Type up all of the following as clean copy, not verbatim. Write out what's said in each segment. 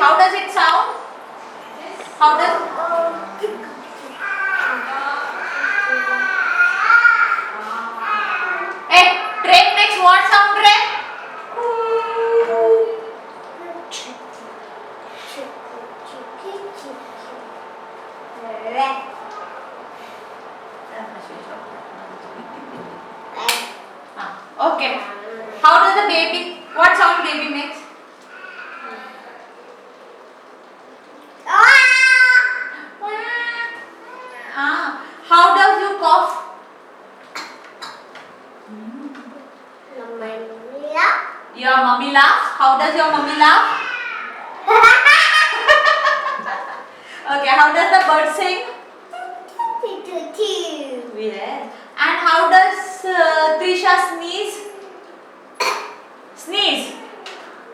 how does it sound? How does? Hey, train makes what sound, train? Okay. How does the baby? What sound baby makes? How does you cough? Your mummy laughs. How does your mummy laugh? Okay. How does the bird sing? Yes. And how does Trisha sneeze? Sneeze.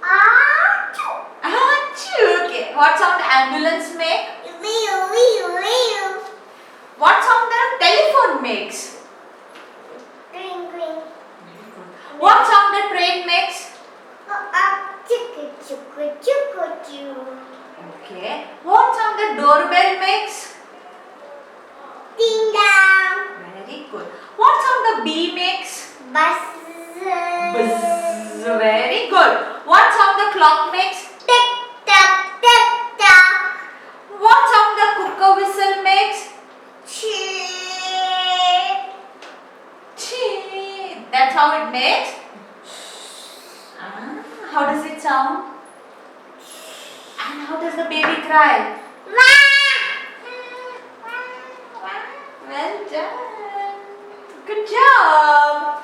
Achoo. Okay. What sound ambulance make? What sound the telephone makes? What sound the train makes? Okay. What sound the doorbell makes? Ding dong. Very good. What sound the bee makes? Buzz. Buzz. Very good. What sound the clock makes? Tick tock, tick tock. What sound the cooker whistle makes? Chee. Chee. That's how it makes. How does it sound? And how does the baby cry? Well done. Good job.